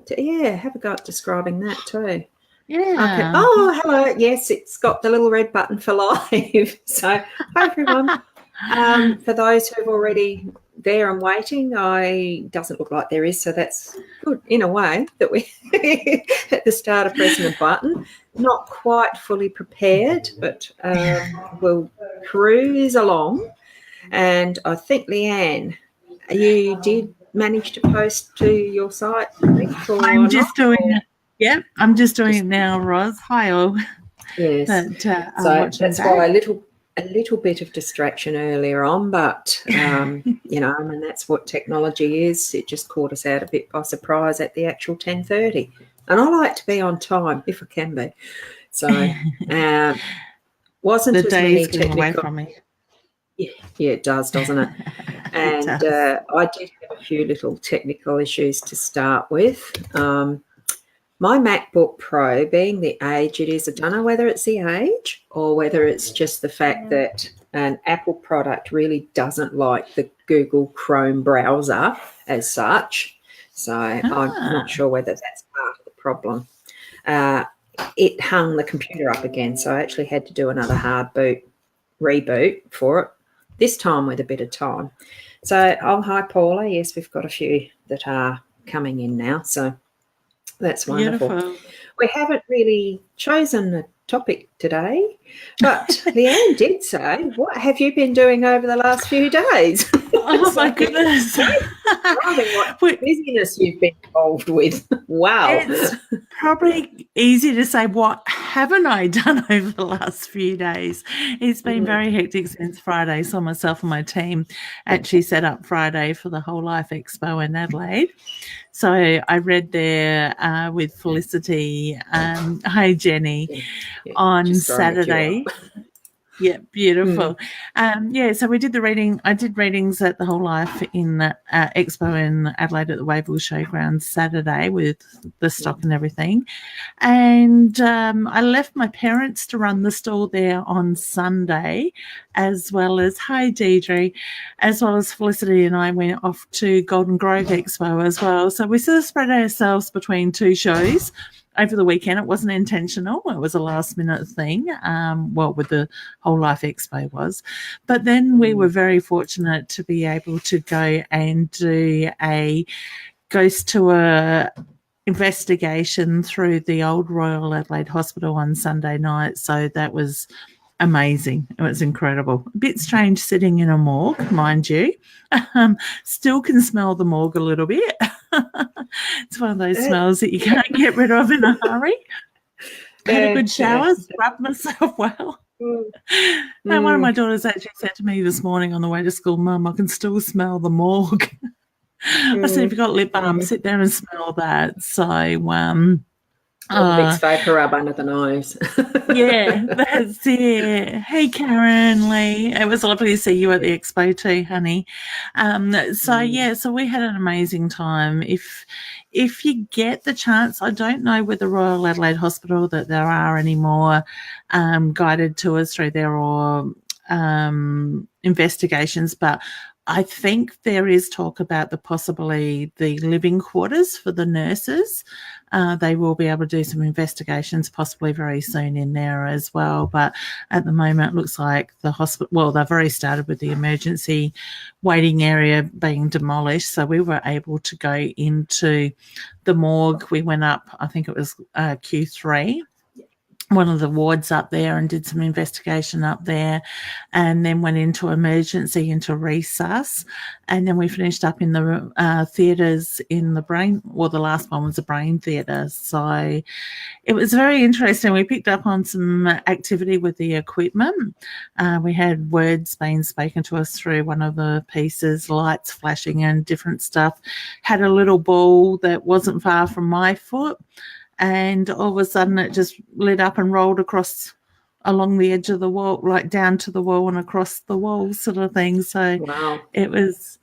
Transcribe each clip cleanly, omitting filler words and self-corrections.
have a go at describing that too. Yeah. Okay. Oh, hello. Yes, it's got the little red button for live. So, hi everyone. For those who've already there and waiting, doesn't look like there is, so that's good in a way that we at the start of pressing a button. Not quite fully prepared, but we'll cruise along. And I think, Leanne, you did manage to post to your site, I think, or I'm just not? doing it. Yep, I'm just doing it now, Roz. Hi all. Yes. But, so that's why a little bit of distraction earlier on, but that's what technology is. It just caught us out a bit by surprise at the actual 10:30, and I like to be on time if I can be. So wasn't the as day many is getting away technical. from me. Yeah, it does, doesn't it? And It does. I did have a few little technical issues to start with. My MacBook Pro, being the age it is, I don't know whether it's the age or whether it's just the fact that an Apple product really doesn't like the Google Chrome browser as such. So I'm not sure whether that's part of the problem. It hung the computer up again, so I actually had to do another hard reboot for it, this time with a bit of time. So, hi Paula. Yes, we've got a few that are coming in now, so that's wonderful. Beautiful. We haven't really chosen a topic today, but Leanne did say, what have you been doing over the last few days? Oh, my goodness. What busyness you've been involved with. Wow. It's probably easy to say, what haven't I done over the last few days? It's been very hectic since Friday. So myself and my team actually set up Friday for the Whole Life Expo in Adelaide. So I read there with Felicity, hi Jenny, on Saturday. Yeah, beautiful. So we did the reading. I did readings at the Whole Life in Expo in Adelaide at the Wavell Showgrounds Saturday with the stock and everything. And I left my parents to run the stall there on Sunday, as well as, hi Deidre, as well as Felicity and I went off to Golden Grove Expo as well. So we sort of spread ourselves between two shows over the weekend. It wasn't intentional. It was a last minute thing, with the Whole Life Expo was. But then we were very fortunate to be able to go and do a ghost tour investigation through the old Royal Adelaide Hospital on Sunday night. So that was amazing. It was incredible. A bit strange sitting in a morgue, mind you. Still can smell the morgue a little bit. It's one of those smells that you can't get rid of in a hurry. Had a good shower, scrubbed myself well. And one of my daughters actually said to me this morning on the way to school, Mum, I can still smell the morgue. I said, if you've got lip balm, sit there and smell that. So Vicks Vapor Rub under the nose. Yeah, that's it. Hey, Karen Lee. It was lovely to see you at the expo too, honey. So we had an amazing time. If you get the chance, I don't know with the Royal Adelaide Hospital that there are any more guided tours through there or investigations, but I think there is talk about possibly the living quarters for the nurses. They will be able to do some investigations possibly very soon in there as well. But at the moment, it looks like the hospital, well, they've already started with the emergency waiting area being demolished. So we were able to go into the morgue. We went up, I think it was Q3. One of the wards up there and did some investigation up there, and then went into emergency, into resus, and then we finished up in the theatres in the brain, well, the last one was the brain theatre. So it was very interesting. We picked up on some activity with the equipment. We had words being spoken to us through one of the pieces, lights flashing and different stuff. Had a little ball that wasn't far from my foot, and all of a sudden it just lit up and rolled across along the edge of the wall, right down to the wall and across the wall sort of thing. So wow. It was,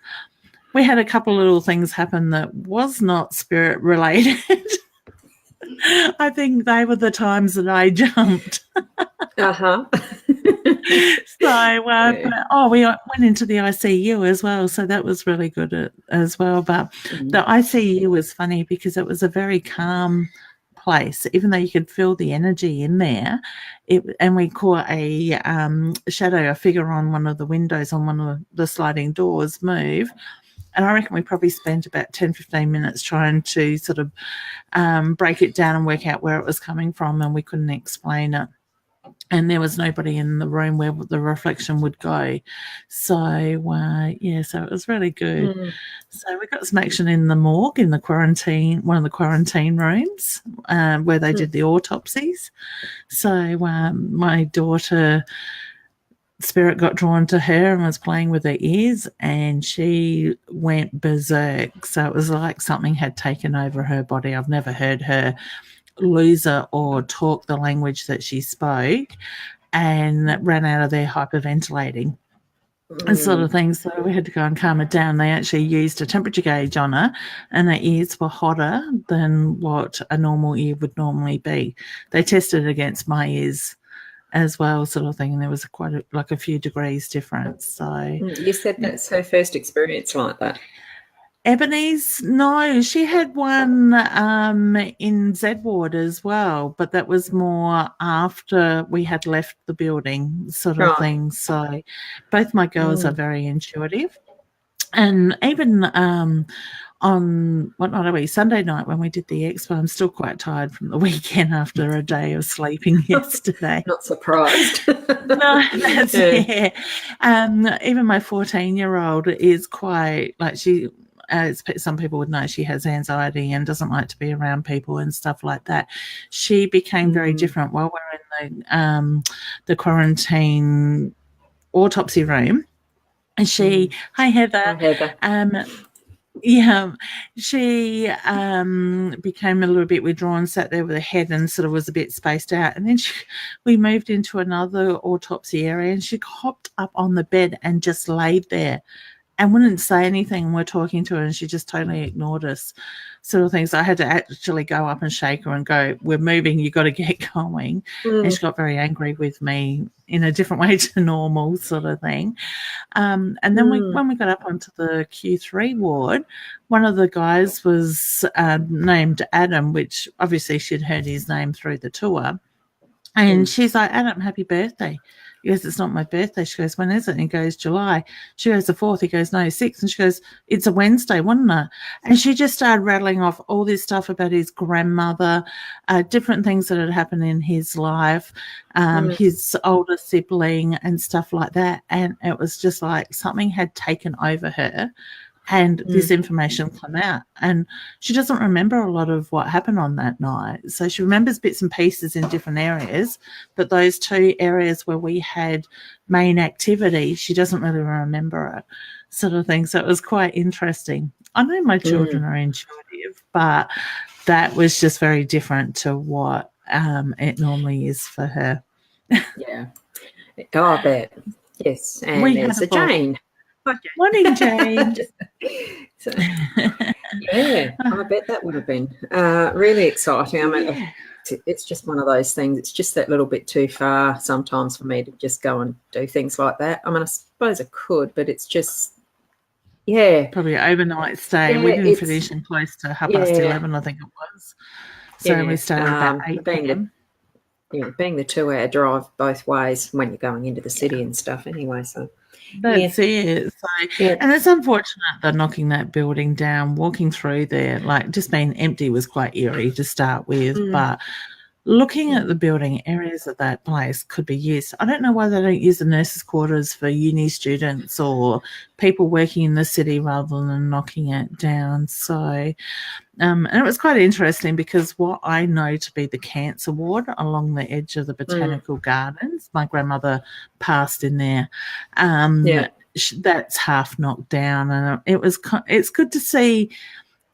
we had a couple of little things happen that was not spirit related. I think they were the times that I jumped. We went into the ICU as well, so that was really good as well. But the ICU was funny because it was a very calm place, even though you could feel the energy in there. And we caught a shadow, a figure on one of the windows on one of the sliding doors move. And I reckon we probably spent about 10, 15 minutes trying to sort of break it down and work out where it was coming from, and we couldn't explain it. And there was nobody in the room where the reflection would go. So, so it was really good. So we got some action in the morgue, in the quarantine, one of the quarantine rooms where they did the autopsies. So my daughter, spirit got drawn to her and was playing with her ears, and she went berserk. So it was like something had taken over her body. I've never heard her lose it or talk the language that she spoke, and ran out of there hyperventilating and sort of thing. So we had to go and calm her down. They actually used a temperature gauge on her, and her ears were hotter than what a normal ear would normally be. They tested against my ears as well, sort of thing, and there was quite a few degrees difference. So you said that's her first experience like that. Ebony's, no, she had one in Z Ward as well, but that was more after we had left the building, sort of thing. So both my girls are very intuitive. And even on what night are we? Sunday night when we did the expo, I'm still quite tired from the weekend after a day of sleeping yesterday. Not surprised. No, that's it. Even my 14-year-old is quite like as some people would know, she has anxiety and doesn't like to be around people and stuff like that. She became very different while we're in the quarantine autopsy room. And she, hi Heather. She became a little bit withdrawn, sat there with her head and sort of was a bit spaced out. And then we moved into another autopsy area, and she hopped up on the bed and just laid there and wouldn't say anything. And we're talking to her, and she just totally ignored us, sort of thing. So I had to actually go up and shake her and go, we're moving, you got to get going. And she got very angry with me in a different way to normal, sort of thing. And then when we got up onto the Q3 ward, one of the guys was named Adam, which obviously she'd heard his name through the tour. And she's like, Adam, happy birthday. He goes, it's not my birthday. She goes, when is it? And he goes, July. She goes, the 4th. He goes, no, 6th. And she goes, it's a Wednesday, wasn't it? And she just started rattling off all this stuff about his grandmother, different things that had happened in his life, his older sibling and stuff like that. And it was just like something had taken over her. And this information came out, and she doesn't remember a lot of what happened on that night. So she remembers bits and pieces in different areas, but those 2 areas where we had main activity, she doesn't really remember it, sort of thing. So it was quite interesting. I know my children are intuitive, but that was just very different to what it normally is for her. Yeah. Oh, I bet. Yes. And there's a Jane. Morning, Jane. So, yeah, I bet that would have been really exciting. I mean, it's just one of those things. It's just that little bit too far sometimes for me to just go and do things like that. I mean, I suppose I could, but it's just, probably an overnight stay. We didn't finish in close to 11:30, I think it was. So we started about 8 p.m. Being the 2-hour drive both ways when you're going into the city and stuff anyway, so. That's it. So, and it's unfortunate they're knocking that building down. Walking through there, like just being empty, was quite eerie to start with. But looking at the building, areas of that place could be used. I don't know why they don't use the nurses' quarters for uni students or people working in the city rather than knocking it down. So, and it was quite interesting because what I know to be the cancer ward along the edge of the botanical gardens, my grandmother passed in there. That's half knocked down, and it's good to see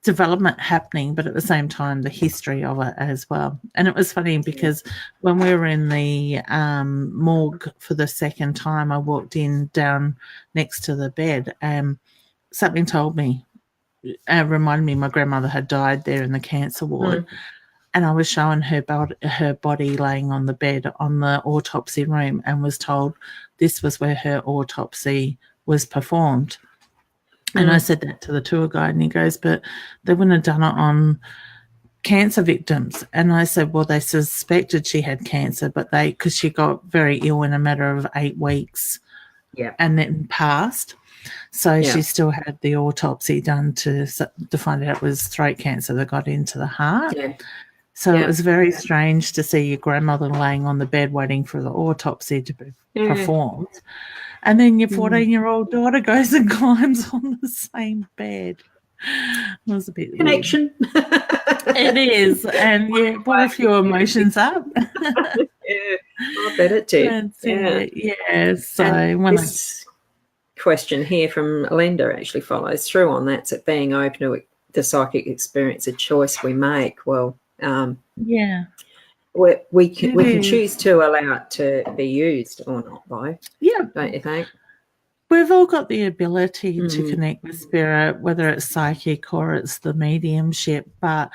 development happening, but at the same time the history of it as well. And it was funny because when we were in the morgue for the second time, I walked in down next to the bed, and something told me, reminded me my grandmother had died there in the cancer ward. and I was showing her body laying on the bed on the autopsy room, and was told this was where her autopsy was performed. And I said that to the tour guide, and he goes, but they wouldn't have done it on cancer victims. And I said, well, they suspected she had cancer, but because she got very ill in a matter of 8 weeks, and then passed. So she still had the autopsy done to find out it was throat cancer that got into the heart. So it was very strange to see your grandmother laying on the bed waiting for the autopsy to be performed. And then your 14-year-old daughter goes and climbs on the same bed. It was a bit connection. It is. And brought a few emotions up. I bet it did. So this question here from Linda actually follows through on that. So being open to the psychic experience, a choice we make. Well, we can choose to allow it to be used or not, though. Don't you think? We've all got the ability to connect with spirit, whether it's psychic or it's the mediumship, but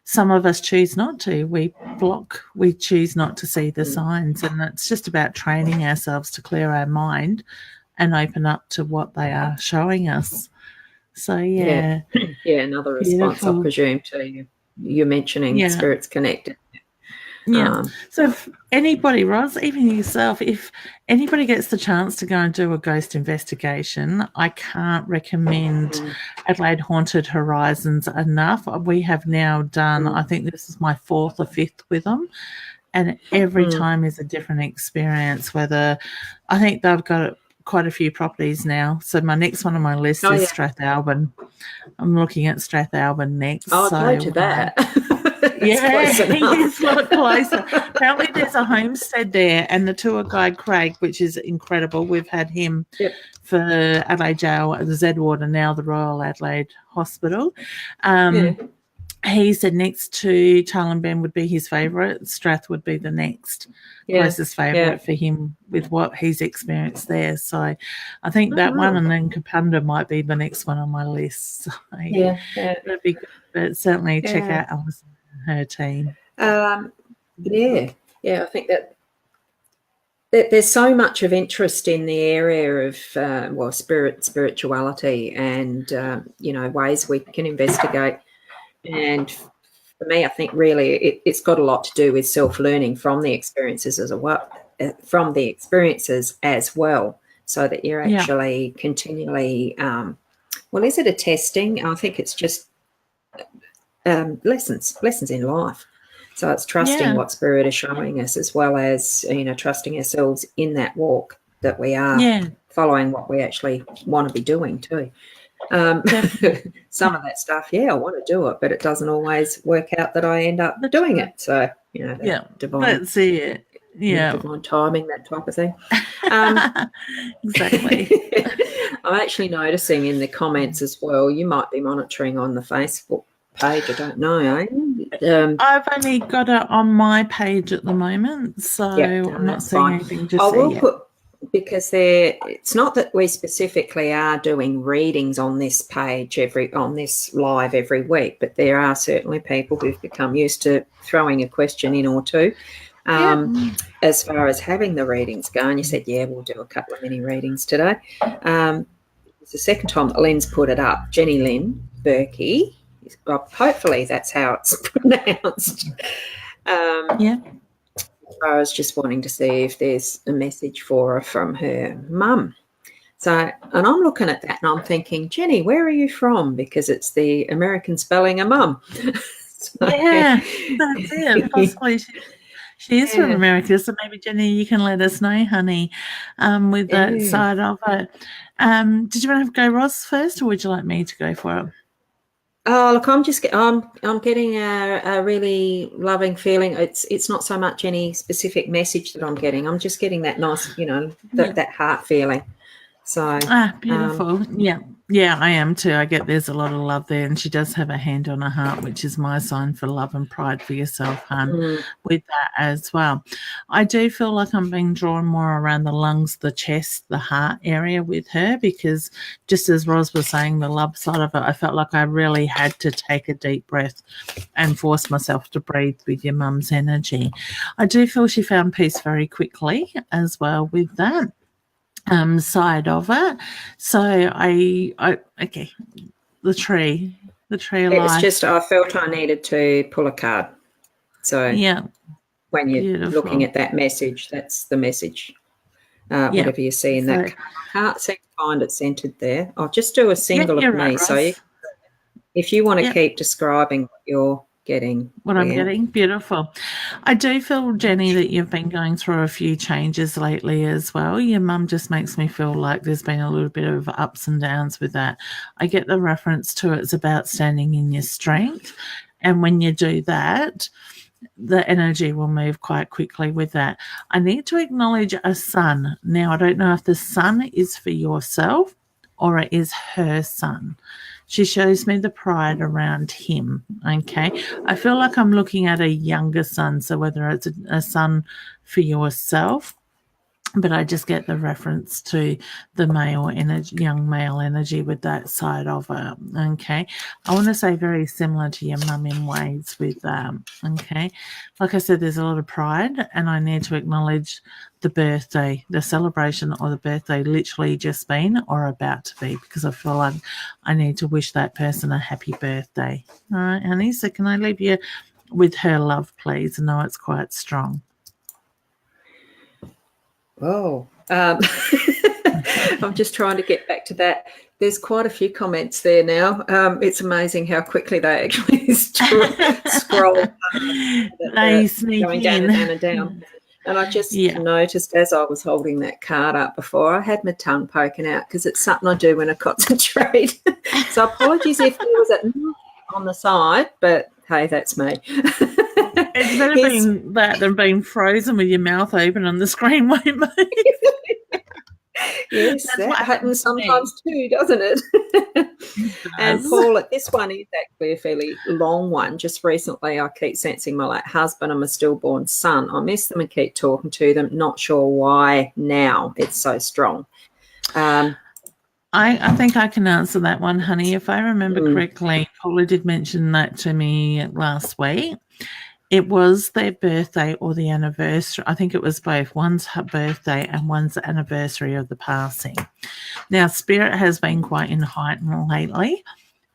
some of us choose not to. We choose not to see the signs, and it's just about training ourselves to clear our mind and open up to what they are showing us. So, another response, I presume, to you mentioning spirits connected. So if anybody, Roz, even yourself, if anybody gets the chance to go and do a ghost investigation, I can't recommend Adelaide Haunted Horizons enough. We have now done, I think this is my 4th or 5th with them, and every time is a different experience. Whether I think they've got quite a few properties now. So my next one on my list is Strathalbyn. I'm looking at Strathalbyn next. I'll go to that. It's a lot closer. Apparently there's a homestead there, and the tour guide Craig, which is incredible. We've had him for Adelaide Jail, the Z Ward, and now the Royal Adelaide Hospital. He said next to Tarlenben would be his favourite. Strath would be the next closest favourite for him with what he's experienced there. So I think that one, and then Kapunda might be the next one on my list. So that'd be good. But certainly check out Alison and her team. I think that there's so much of interest in the area of spirituality, and ways we can investigate. And for me, I think really it's got a lot to do with self-learning from the experiences as well, so that you're actually continually. Is it a testing? I think it's just lessons in life. So it's trusting what spirit is showing us, as well as trusting ourselves in that walk that we are following what we actually want to be doing too. Some of that stuff, I want to do it, but it doesn't always work out that I end up doing it. So divine, let's see it. Divine timing, that type of thing. Exactly. I'm actually noticing in the comments as well. You might be monitoring on the Facebook page. I don't know. I've only got it on my page at the moment, so I'm not seeing anything just yet. Because it's not that we specifically are doing readings on this page on this live every week, but there are certainly people who've become used to throwing a question in or two. As far as having the readings go, and you said, we'll do a couple of mini readings today. It's the second time that Lynn's put it up. Jenny Lynn Berkey. Hopefully that's how it's pronounced. I was just wanting to see if there's a message for her from her mum. So, and I'm looking at that and I'm thinking, Jenny, where are you from? Because it's the American spelling of mum. That's it. Possibly she is from America, so maybe, Jenny, you can let us know, honey, with that side of it. Did you want to go Ross first, or would you like me to go for it? Oh, look, I'm getting a really loving feeling. It's not so much any specific message that I'm getting. I'm just getting that nice, that heart feeling. So beautiful. Yeah, I am too. I get there's a lot of love there, and she does have a hand on her heart, which is my sign for love and pride for yourself, hun, with that as well. I do feel like I'm being drawn more around the lungs, the chest, the heart area with her, because just as Ros was saying, the love side of it, I felt like I really had to take a deep breath and force myself to breathe with your mum's energy. I do feel she found peace very quickly as well with that side of it. So I okay, the tree of It was life. just I felt I needed to pull a card. So Yeah, when you're beautiful. looking at that message, that's the message. Whatever you see in that card. I can't seem to find it centered there. I'll just do a single of me. Right, so if you want to keep describing what you're getting. What I'm getting, beautiful. I do feel, Jenny, that you've been going through a few changes lately as well. Your mum just makes me feel like there's been a little bit of ups and downs with that. I get the reference to it's about standing in your strength. And when you do that, the energy will move quite quickly with that. I need to acknowledge a son. Now, I don't know if the son is for yourself or it is her son. She shows me the pride around him, okay? I feel like I'm looking at a younger son, so whether it's a son for yourself, but I just get the reference to the male energy, young male energy with that side of it, okay? I want to say very similar to your mum in ways with, okay? Like I said, there's a lot of pride, and I need to acknowledge the birthday, the celebration or the birthday literally just been or about to be, because I feel like I need to wish that person a happy birthday. All right, honey, so can I leave you with her love, please? I know it's quite strong. Oh, I'm just trying to get back to that. There's quite a few comments there now. It's amazing how quickly they actually scroll going down and down and down. And I just noticed as I was holding that card up before, I had my tongue poking out because it's something I do when I concentrate. So apologies if there was a on the side, but hey, that's me. It's better being that than being frozen with your mouth open and the screen won't move. Yes, that happens sometimes too, doesn't it? And Paul, this one is actually a fairly long one. Just recently, I keep sensing my late husband and my stillborn son. I miss them and keep talking to them. Not sure why now it's so strong. I think I can answer that one, honey. If I remember correctly, Paula did mention that to me last week. It was their birthday or the anniversary. I think it was both. One's her birthday and one's the anniversary of the passing. Now, spirit has been quite in heightened lately,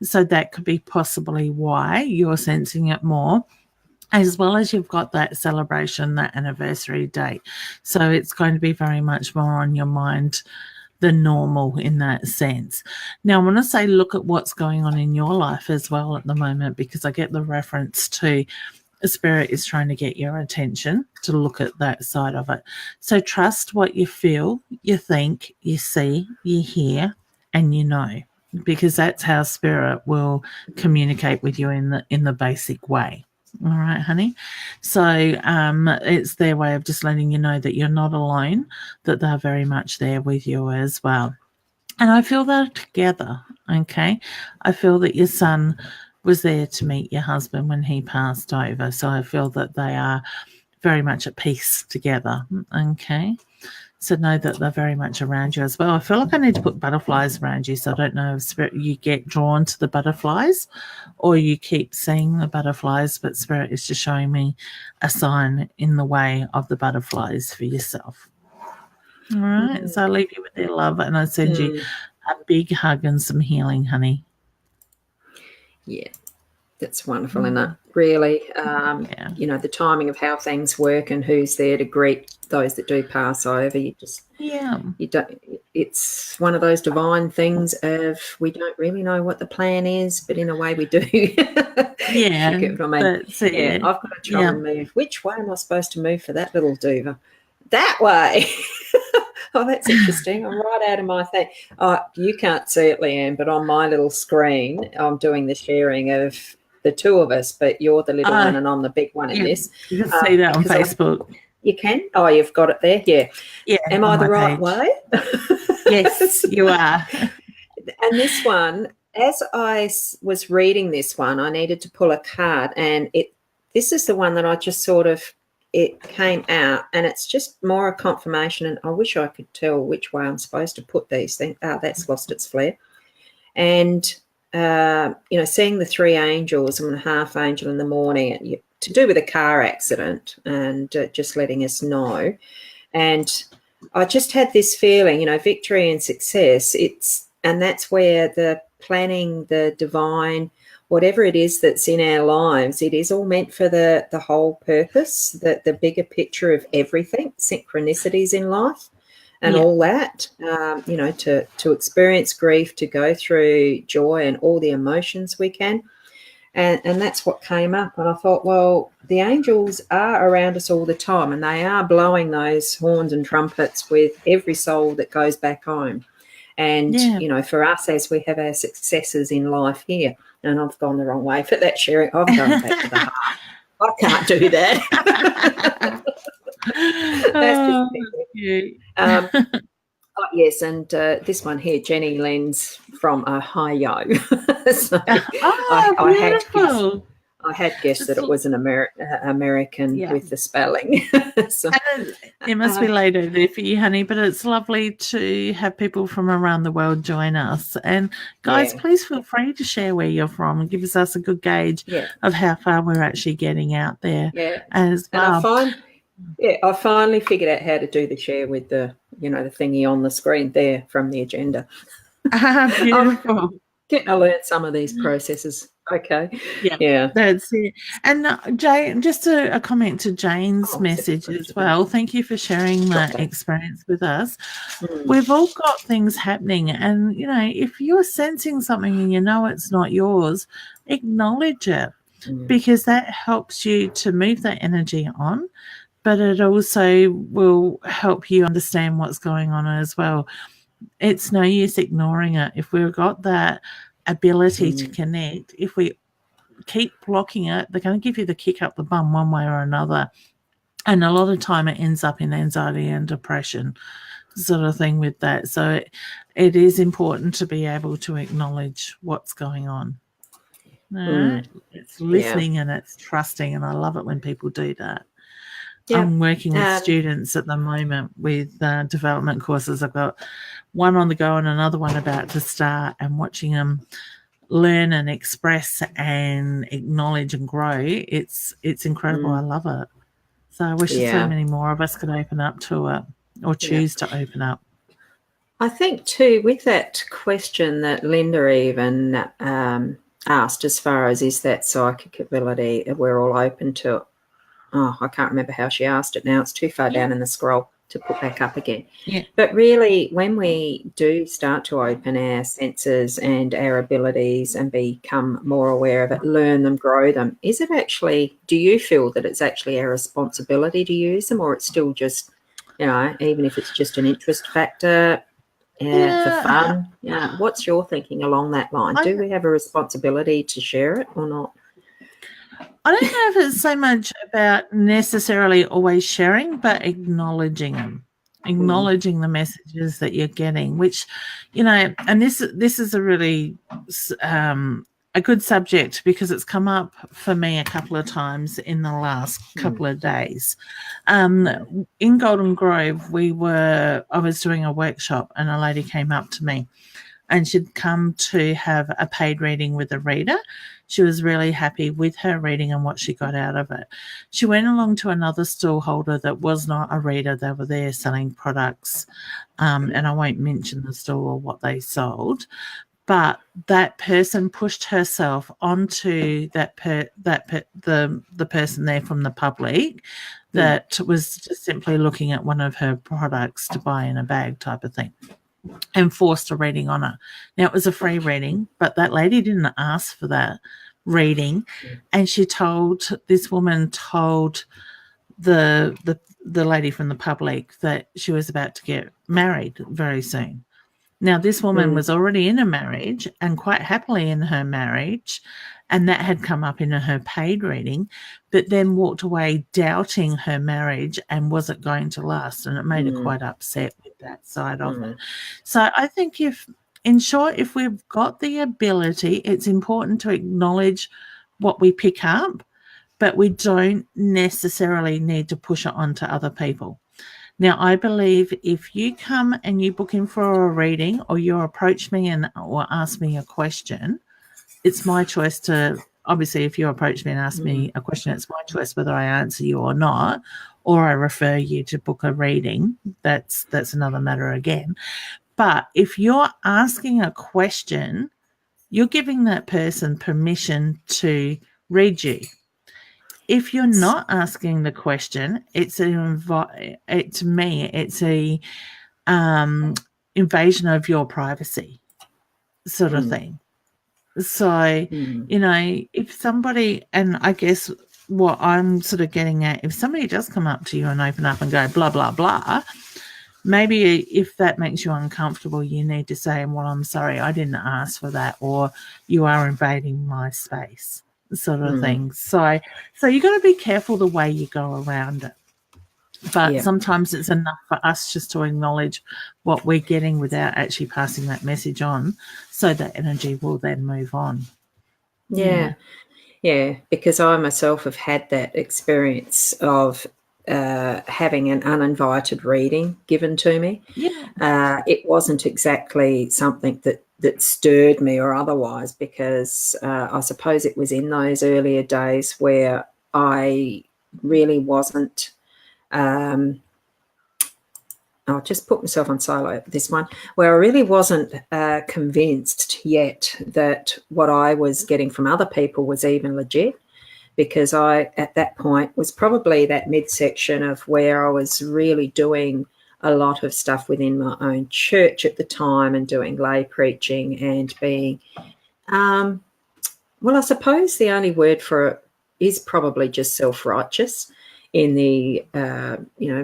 so that could be possibly why you're sensing it more, as well as you've got that celebration, that anniversary date. So it's going to be very much more on your mind than normal in that sense. Now, I want to say look at what's going on in your life as well at the moment, because I get the reference to Spirit is trying to get your attention to look at that side of it. So trust what you feel, you think, you see, you hear, and you know, because that's how Spirit will communicate with you in the basic way. All right, honey. So it's their way of just letting you know that you're not alone, that they're very much there with you as well. And I feel that together, okay? I feel that your son was there to meet your husband when he passed over. So I feel that they are very much at peace together, okay? So know that they're very much around you as well. I feel like I need to put butterflies around you, so I don't know if Spirit, you get drawn to the butterflies or you keep seeing the butterflies, but Spirit is just showing me a sign in the way of the butterflies for yourself. All right, so I leave you with their love and I send you a big hug and some healing, honey. Yeah, that's wonderful, isn't it? Really, you know, the timing of how things work and who's there to greet those that do pass over. You don't. It's one of those divine things of we don't really know what the plan is, but in a way we do. Yeah, you get what I mean? I've got to try and move. Which way am I supposed to move for that little duva? That way. Oh, that's interesting. I'm right out of my thing. Oh, you can't see it, Leanne, but on my little screen, I'm doing the sharing of the two of us, but you're the little one and I'm the big one in this. You can see that on Facebook. You can? Oh, you've got it there? Yeah. Yeah. Am I the right way? Yes, you are. And this one, as I was reading this one, I needed to pull a card, and this is the one that I just sort of, it came out, and it's just more a confirmation, and I wish I could tell which way I'm supposed to put these things. That's lost its flair. And, seeing the three angels and the half angel in the morning to do with a car accident, and just letting us know. And I just had this feeling, victory and success, and that's where the planning, the divine, whatever it is that's in our lives, it is all meant for the whole purpose, the bigger picture of everything, synchronicities in life and all that, to experience grief, to go through joy and all the emotions we can. And that's what came up. And I thought, well, the angels are around us all the time, and they are blowing those horns and trumpets with every soul that goes back home. And, for us, as we have our successes in life here, and I've gone the wrong way for that sharing, I've gone back to the heart. I can't do that. That's just cute. Yes, and this one here, Jenny Lynn's from Ohio. So I had guessed that it was an American with the spelling. So, it must be late over there for you, honey, but it's lovely to have people from around the world join us. And guys, please feel free to share where you're from and give us a good gauge of how far we're actually getting out there as well. And I finally figured out how to do the share with the thingy on the screen there from the agenda. Beautiful. Getting to learn some of these processes. Okay. Yeah. That's it. And Jane, just a comment to Jane's message as well. Thank you for sharing that experience with us. We've all got things happening, and if you're sensing something and it's not yours, acknowledge it, because that helps you to move that energy on. But it also will help you understand what's going on as well. It's no use ignoring it. If we've got that ability to connect, if we keep blocking it, they're going to give you the kick up the bum one way or another. And a lot of time it ends up in anxiety and depression sort of thing with that. So it is important to be able to acknowledge what's going on. It's listening and it's trusting, and I love it when people do that. I'm working with students at the moment with development courses. I've got one on the go and another one about to start, and watching them learn and express and acknowledge and grow. It's incredible. I love it. So I wish so many more of us could open up to it, or choose to open up. I think too, with that question that Linda even asked, as far as is that psychic ability, we're all open to it. I can't remember how she asked it now. It's too far down in the scroll to put back up again. But really, when we do start to open our senses and our abilities and become more aware of it, learn them, grow them, is it actually, do you feel that it's actually our responsibility to use them, or it's still just, even if it's just an interest factor for fun? What's your thinking along that line? Do we have a responsibility to share it or not? I don't know if it's so much about necessarily always sharing, but acknowledging them, acknowledging the messages that you're getting, which, and this is a really a good subject, because it's come up for me a couple of times in the last couple of days. In Golden Grove, I was doing a workshop, and a lady came up to me, and she'd come to have a paid reading with a reader. She was really happy with her reading and what she got out of it. She went along to another stall holder that was not a reader. They were there selling products, and I won't mention the store or what they sold. But that person pushed herself onto the person there from the public that was just simply looking at one of her products to buy in a bag type of thing, and forced a reading on her. Now, it was a free reading, but that lady didn't ask for that reading, and this woman told the lady from the public that she was about to get married very soon. Now, this woman was already in a marriage and quite happily in her marriage, and that had come up in her paid reading, but then walked away doubting her marriage and was it going to last, and it made her quite upset with that side of it. So I think if in short, if we've got the ability, it's important to acknowledge what we pick up, but we don't necessarily need to push it onto other people. Now, I believe if you come and you book in for a reading, or you approach me or ask me a question, it's my choice to, obviously, if you approach me and ask me a question, it's my choice whether I answer you or not, or I refer you to book a reading. That's another matter again. But if you're asking a question, you're giving that person permission to read you. If you're not asking the question, it's to me, it's a invasion of your privacy sort of thing. So, if somebody, and I guess what I'm sort of getting at, if somebody does come up to you and open up and go, blah, blah, blah, maybe if that makes you uncomfortable, you need to say, well, I'm sorry, I didn't ask for that, or you are invading my space, sort of thing. So you got to be careful the way you go around it. But sometimes it's enough for us just to acknowledge what we're getting without actually passing that message on, so that energy will then move on. Yeah, because I myself have had that experience of having an uninvited reading given to me. It wasn't exactly something that stirred me or otherwise, because I suppose it was in those earlier days where I really wasn't I'll just put myself on silo this one, where I really wasn't convinced yet that what I was getting from other people was even legit, because I, at that point, was probably that midsection of where I was really doing a lot of stuff within my own church at the time and doing lay preaching and being, well, I suppose the only word for it is probably just self-righteous, in the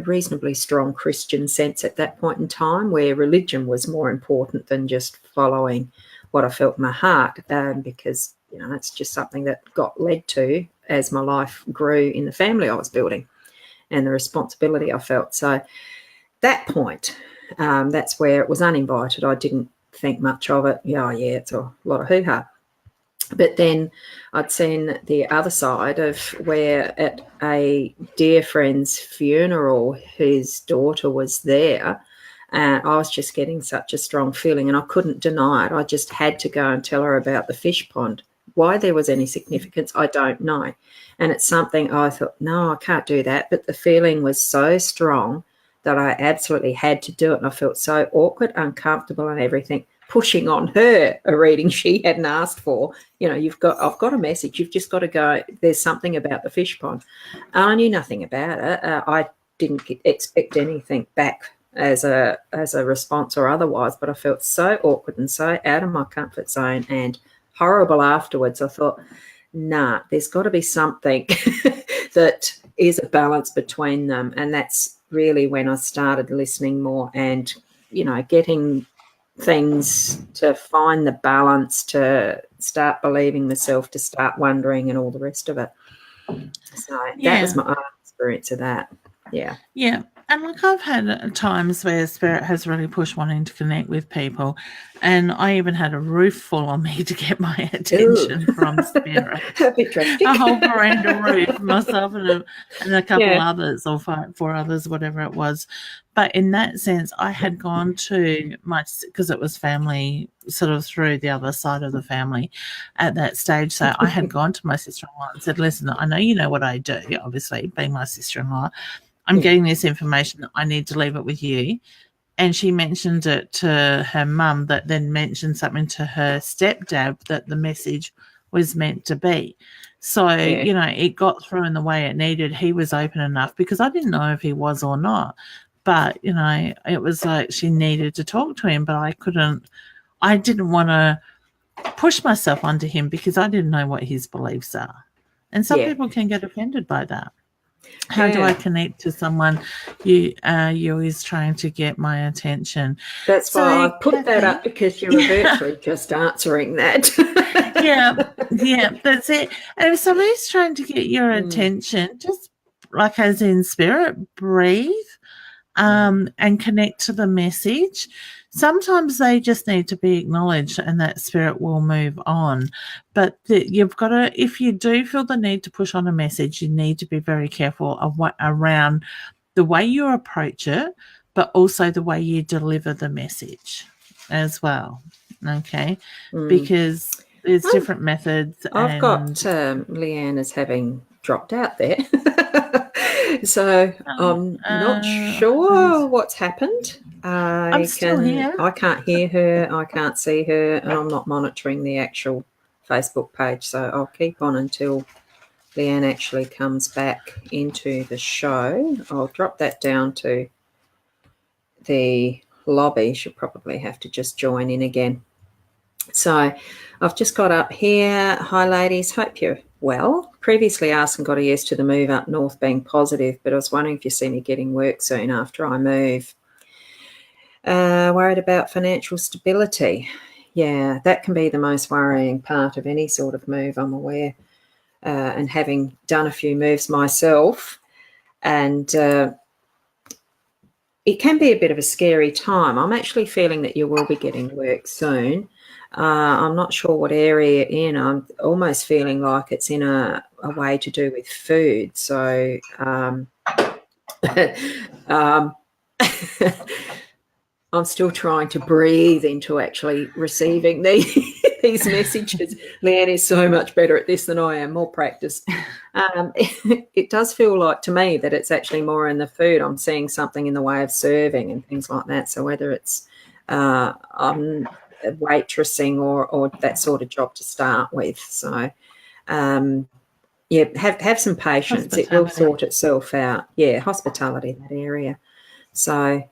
reasonably strong Christian sense at that point in time, where religion was more important than just following what I felt in my heart, because that's just something that got led to as my life grew in the family I was building and the responsibility I felt. So that point, that's where it was uninvited. I didn't think much of it. It's a lot of hoo-ha. But then I'd seen the other side of where at a dear friend's funeral, his daughter was there, and I was just getting such a strong feeling, and I couldn't deny it. I just had to go and tell her about the fish pond. Why there was any significance, I don't know. And it's something I thought, no, I can't do that. But the feeling was so strong that I absolutely had to do it. And I felt so awkward, uncomfortable and everything, pushing on her a reading she hadn't asked for. I've got a message. You've just got to go. There's something about the fish pond. I knew nothing about it. I didn't expect anything back as a response or otherwise, but I felt so awkward and so out of my comfort zone and horrible afterwards. I thought, nah, there's got to be something that is a balance between them. And that's really when I started listening more and, getting things to find the balance, to start believing myself, to start wondering and all the rest of it. So that was my own experience of that. Yeah. And I've had times where Spirit has really pushed wanting to connect with people, and I even had a roof fall on me to get my attention from Spirit. A bit drastic. A whole veranda roof, myself and a couple others, or four others, whatever it was. But in that sense, I had gone to because it was family, sort of through the other side of the family at that stage. So I had gone to my sister-in-law and said, listen, I know you know what I do, obviously, being my sister-in-law. I'm getting this information. I need to leave it with you. And she mentioned it to her mum, that then mentioned something to her stepdad that the message was meant to be. So, it got through in the way it needed. He was open enough, because I didn't know if he was or not. But, it was like she needed to talk to him, but I didn't want to push myself onto him because I didn't know what his beliefs are. And some people can get offended by that. How do I connect to someone you is trying to get my attention? That's why I put that up, because you're virtually just answering that. That's it. And if somebody's trying to get your attention, just like as in Spirit, breathe. and connect to the message. Sometimes they just need to be acknowledged and that spirit will move on. But you've got to, if you do feel the need to push on a message, you need to be very careful around the way you approach it, but also the way you deliver the message as well. Okay. Because there's different methods. I've got Leanne as having dropped out there. So I'm not sure what's happened. I'm still here. I can't hear her. I can't see her, and I'm not monitoring the actual Facebook page. So I'll keep on until Leanne actually comes back into the show. I'll drop that down to the lobby. She'll probably have to just join in again. So I've just got up here. Hi, ladies. Hope you're well. Previously asked and got a yes to the move up north being positive, but I was wondering if you see me getting work soon after I move. Worried about financial stability. Yeah, that can be the most worrying part of any sort of move, I'm aware. And having done a few moves myself, and it can be a bit of a scary time. I'm actually feeling that you will be getting work soon. I'm not sure what area you're in. I'm almost feeling like it's in a way to do with food. So I'm still trying to breathe into actually receiving these messages. Leanne is so much better at this than I am, more practiced. It does feel like to me that it's actually more in the food. I'm seeing something in the way of serving and things like that. So whether it's waitressing or that sort of job to start with. So yeah, have some patience. It will sort itself out. Yeah, hospitality, that area. So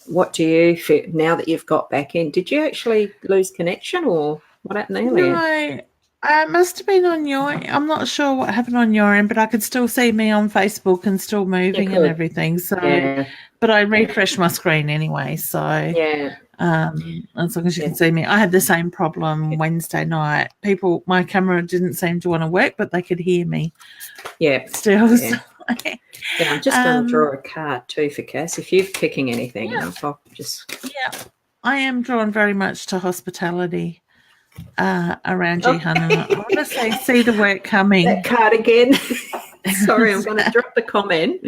what do you feel now that you've got back in? Did you actually lose connection or what happened earlier? No, it must have been on your. I'm not sure what happened on your end, but I could still see me on Facebook and still moving and everything. So, but I refreshed my screen anyway. So as long as you can see me, I had the same problem Wednesday night. My camera didn't seem to want to work, but they could hear me. Yeah, still. Yeah. Yeah, I'm just going to draw a card too for Cass. If you're picking anything up, I'll just. Yeah, I am drawn very much to hospitality around you, Hannah. I want to see the work coming. That card again. Sorry, I'm going to drop the comment.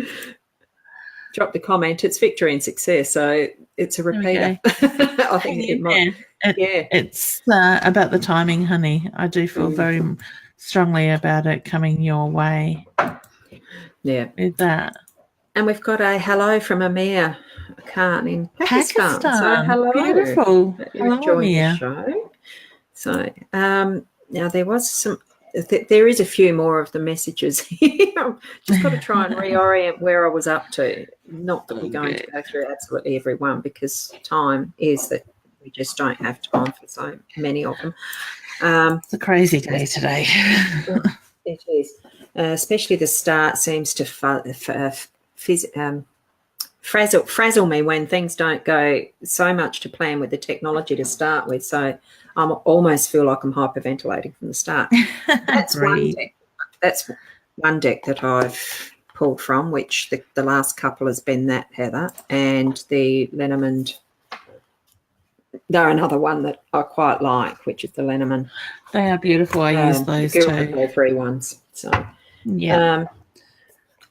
It's victory and success. So it's a repeater. I think it might. It's about the timing, honey. I do feel very strongly about it coming your way. Yeah. With that. And we've got a hello from Amir Khan in Pakistan. So hello. Beautiful. Hello, Amir. The show. So now there is a few more of the messages here. I've just got to try and reorient where I was up to. Not that we're going to go through absolutely every one because time is that we just don't have time for so many of them. It's a crazy day today. It is. Especially the start seems to frazzle me when things don't go so much to plan with the technology to start with. So I almost feel like I'm hyperventilating from the start. That's one deck. That's one deck that I've pulled from, which the last couple has been that, Heather, and the Lenormand. They're another one that I quite like, which is the Lenormand. They are beautiful. I use those too. All three ones. So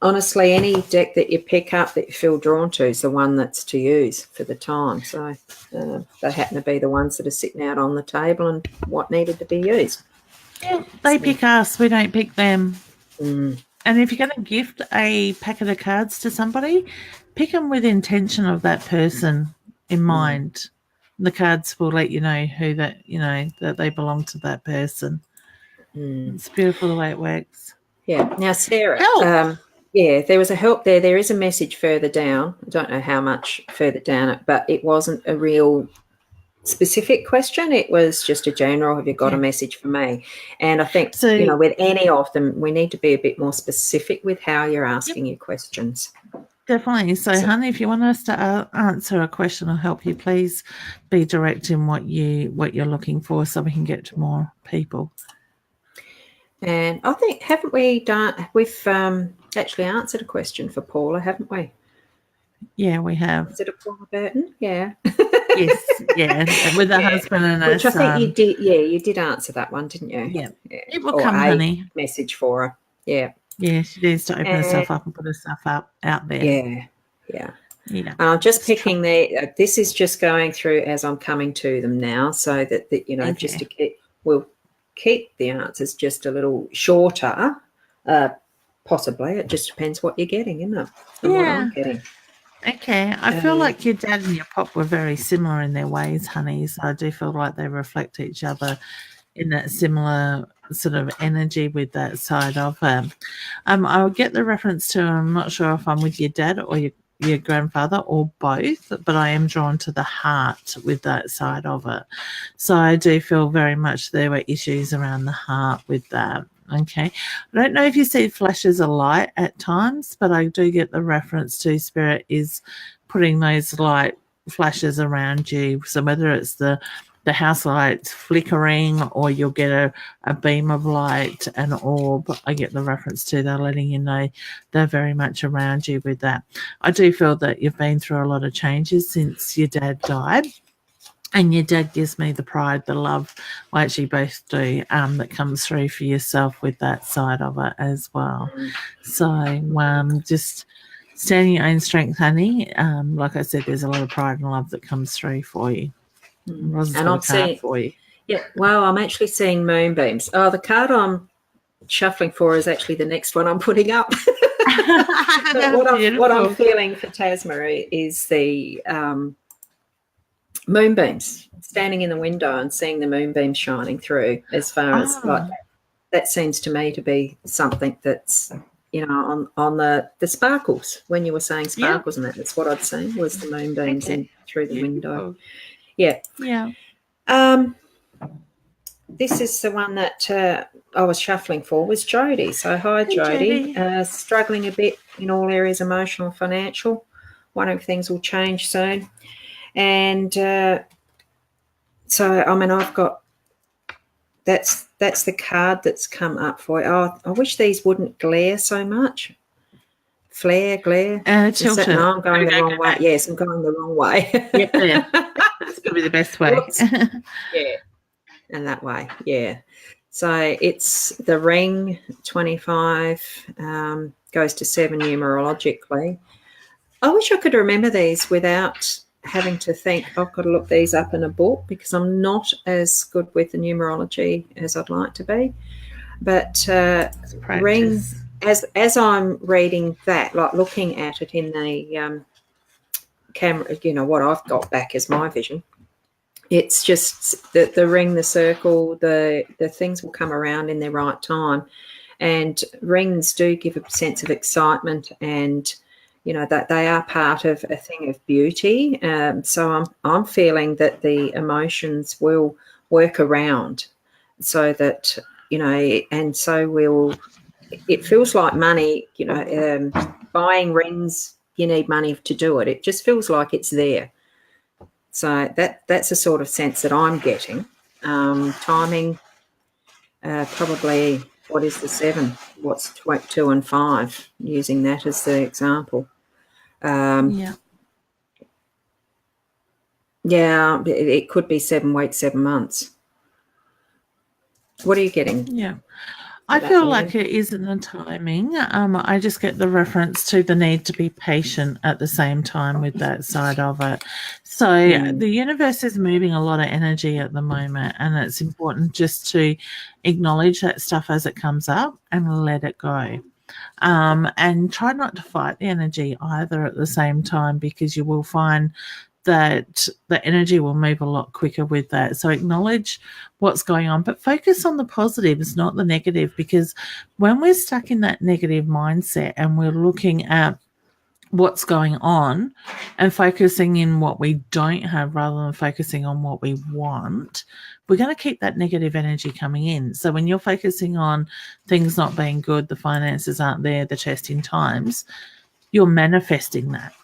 honestly, any deck that you pick up that you feel drawn to is the one that's to use for the time. So they happen to be the ones that are sitting out on the table and what needed to be used. Yeah, they pick us. We don't pick them. And if you're going to gift a packet of cards to somebody, pick them with intention of that person in mind. The cards will let you know that they belong to that person. It's beautiful the way it works. Yeah. Now, Sarah, there was a help there. There is a message further down. I don't know how much further down, but it wasn't a real specific question. It was just a general, have you got a message for me? And I think, with any of them, we need to be a bit more specific with how you're asking your questions. Definitely. So, honey, if you want us to answer a question or help you, please be direct in what you're looking for so we can get to more people. And I think, haven't we done, we've actually answered a question for Paula, haven't we? Yeah, we have. Is it a Paula Burton? Yeah. Yes, yeah, with a husband and a Which I think you son. did. Yeah, you did answer that one, didn't you? Yeah, Yeah. it will Or come, a honey. message for her. Yeah. Yeah, she needs to open And herself up and put herself out there. yeah, yeah. Yeah. I'm just picking this is just going through as I'm coming to them now, so that just to we'll keep the answers just a little shorter. Possibly, it just depends what you're getting, isn't it? And what I'm getting. Okay, I feel like your dad and your pop were very similar in their ways, honey. So I do feel like they reflect each other in that similar sort of energy with that side of her. I'll get the reference to, I'm not sure if I'm with your dad or your grandfather or both, but I am drawn to the heart with that side of it. So I do feel very much there were issues around the heart with that. Okay. I don't know if you see flashes of light at times, but I do get the reference to spirit is putting those light flashes around you. So whether it's the house lights flickering or you'll get a beam of light, an orb, I get the reference to, they're letting you know they're very much around you with that. I do feel that you've been through a lot of changes since your dad died. And your dad gives me the pride, the love, well, actually both do, that comes through for yourself with that side of it as well. So just standing your own strength, honey. Like I said, there's a lot of pride and love that comes through for you. And I'm seeing for you. Yeah, well, I'm actually seeing moonbeams. Oh, the card I'm shuffling for is actually the next one I'm putting up. what I'm feeling for Tasma is the moonbeams, standing in the window and seeing the moonbeams shining through. As far as like that seems to me to be something that's on the sparkles. When you were saying sparkles, and that's what I'd seen was the moonbeams in through the window. Yeah. This is the one that I was shuffling for was Jody. So hi, Jody. Struggling a bit in all areas, emotional, financial. Wondering if things will change soon. And so, I mean, I've got that's the card that's come up for you. Oh, I wish these wouldn't glare so much. Flare, glare. Tilt it. No, I'm going the wrong way. Yes, I'm going the wrong way. Yep, yeah. That's going to be the best way. Yeah, and that way, yeah. So it's the ring, 25, goes to 7 numerologically. I wish I could remember these without having to think, I've got to look these up in a book, because I'm not as good with the numerology as I'd like to be. But ring, as I'm reading that, like looking at it in the camera, what I've got back as my vision, it's just the ring, the circle, the things will come around in their right time. And rings do give a sense of excitement, and that they are part of a thing of beauty. So I'm feeling that the emotions will work around, so that and so it feels like money. Buying rings, you need money to do it. It just feels like it's there. So that's the sort of sense that I'm getting. Timing, probably. What is the 7? What's 2 and 5? Using that as the example. Yeah, it could be 7 weeks, 7 months. What are you getting? Yeah, I feel like it isn't the timing. I just get the reference to the need to be patient at the same time with that side of it. So the universe is moving a lot of energy at the moment, and it's important just to acknowledge that stuff as it comes up and let it go. And try not to fight the energy either at the same time, because you will find that the energy will move a lot quicker with that. So acknowledge what's going on, but focus on the positives, not the negative, because when we're stuck in that negative mindset and we're looking at what's going on and focusing in what we don't have rather than focusing on what we want, we're going to keep that negative energy coming in. So when you're focusing on things not being good, the finances aren't there, the testing times, you're manifesting that.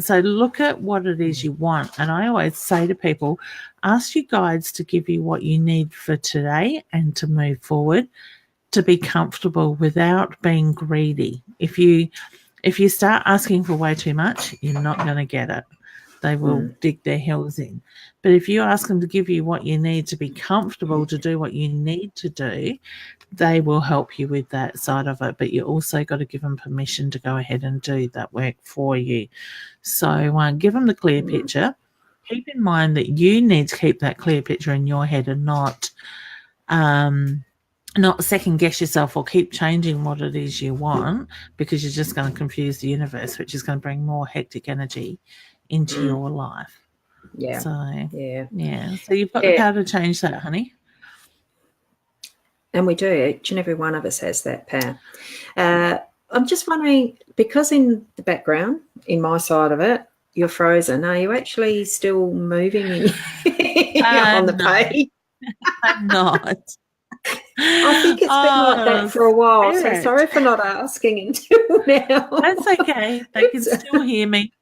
So look at what it is you want. And I always say to people, ask your guides to give you what you need for today and to move forward, to be comfortable without being greedy. If you If you start asking for way too much, you're not going to get it. They will dig their heels in. But if you ask them to give you what you need to be comfortable to do what you need to do, they will help you with that side of it. But you also got to give them permission to go ahead and do that work for you. So give them the clear picture. Keep in mind that you need to keep that clear picture in your head and not second guess yourself or keep changing what it is you want, because you're just going to confuse the universe, which is going to bring more hectic energy into your life. Yeah. So yeah. So you've got the power to change that, honey. And we do. Each and every one of us has that power. I'm just wondering, because in the background, in my side of it, you're frozen. Are you actually still moving on the page? I'm not. I think it's been like that for a while. Spirit. So sorry for not asking until now. That's okay. They can still hear me.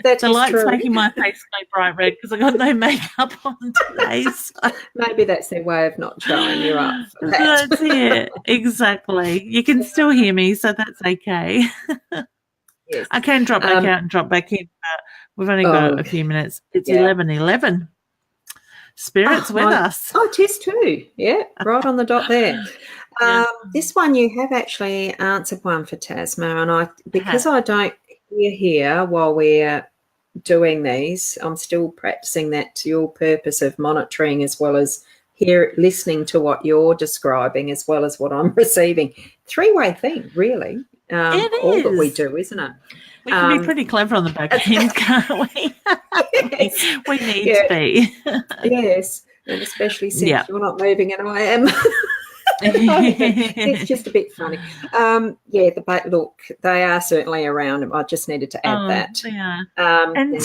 The light's making my face go bright red because I got no makeup on today. So. Maybe that's their way of not showing you up. For that. That's it. Exactly. You can still hear me, so that's okay. Yes. I can drop back out and drop back in, but we've only got a few minutes. It's 11:11. Spirit's with us. Oh, it is too. Yeah, right on the dot there. This one you have actually answered one for Tasma, and because I don't hear here while we're doing these, I'm still practicing that to your purpose of monitoring as well as listening to what you're describing as well as what I'm receiving. Three-way thing, really. It all is. that we do, isn't it? We can be pretty clever on the back end, can't we? Yes. We need to be. Yes, and especially since you're not moving and I am. It's just a bit funny. Look, they are certainly around. I just needed to add that. They are. And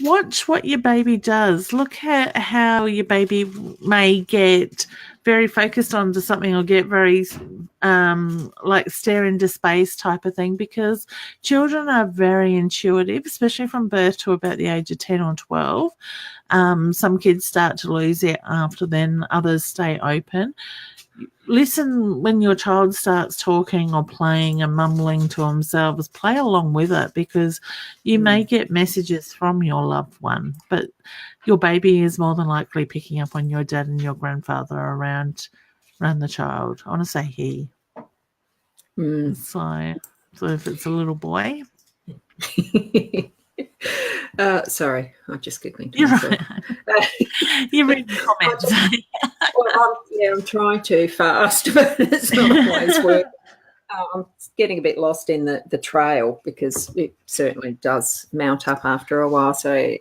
watch what your baby does. Look at how your baby may get very focused onto something or get very stare into space type of thing, because children are very intuitive, especially from birth to about the age of 10 or 12. Some kids start to lose it after then, others stay open. Listen when your child starts talking or playing and mumbling to themselves. Play along with it, because you may get messages from your loved one, but your baby is more than likely picking up on your dad and your grandfather around the child. I want to say he. So if it's a little boy. Sorry, I'm just giggling. You're right. You're reading comments. I'm trying to fast, but it's not always working. I'm getting a bit lost in the trail, because it certainly does mount up after a while. So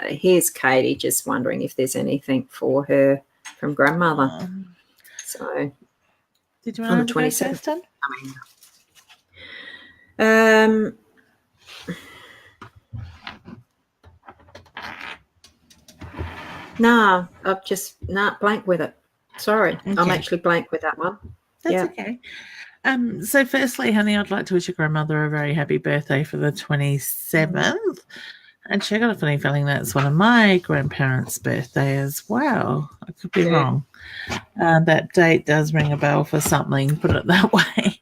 here's Katie just wondering if there's anything for her from grandmother. So did you want to go first, then? No, I've just blank with it. Sorry, okay. I'm actually blank with that one. That's okay. So firstly, honey, I'd like to wish your grandmother a very happy birthday for the 27th. And I got a funny feeling that's one of my grandparents' birthday as well. I could be wrong. That date does ring a bell for something, put it that way.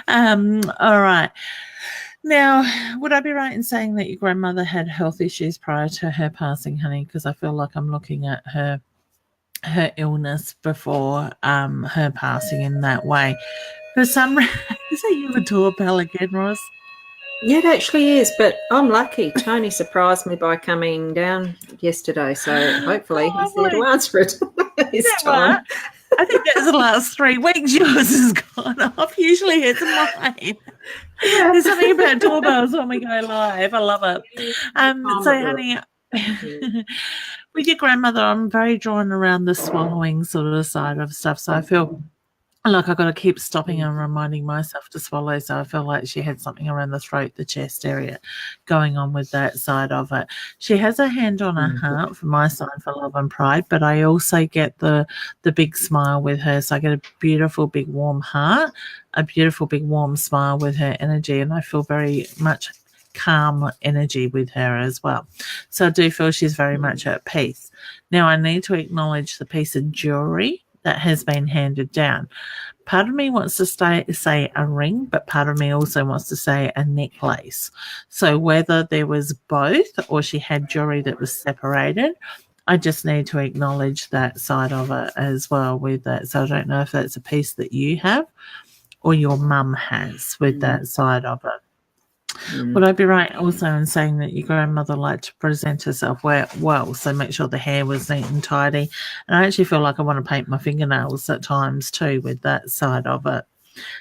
All right. Now, would I be right in saying that your grandmother had health issues prior to her passing, honey? Because I feel like I'm looking at her illness before her passing in that way. For some reason, is that you the doorbell again, Ross? Yeah, it actually is, but I'm lucky. Tony surprised me by coming down yesterday, so hopefully he's there to answer it this time. I think that's the last 3 weeks yours has gone off. Usually it's mine. Yeah. There's something about doorbells when we go live. I love it. So, honey, with your grandmother, I'm very drawn around the swallowing sort of side of stuff, so I feel like I've got to keep stopping and reminding myself to swallow. So I feel like she had something around the throat, the chest area going on with that side of it. She has a hand on her heart for my sign for love and pride, but I also get the big smile with her. So I get a beautiful, big, warm heart, a beautiful, big, warm smile with her energy, and I feel very much calm energy with her as well. So I do feel she's very much at peace. Now I need to acknowledge the piece of jewelry. that has been handed down. Part of me wants to say a ring, but part of me also wants to say a necklace. So whether there was both or she had jewelry that was separated, I just need to acknowledge that side of it as well with that. So I don't know if that's a piece that you have or your mum has with that side of it. Would I be right also in saying that your grandmother liked to present herself well, so make sure the hair was neat and tidy? And I actually feel like I want to paint my fingernails at times too with that side of it.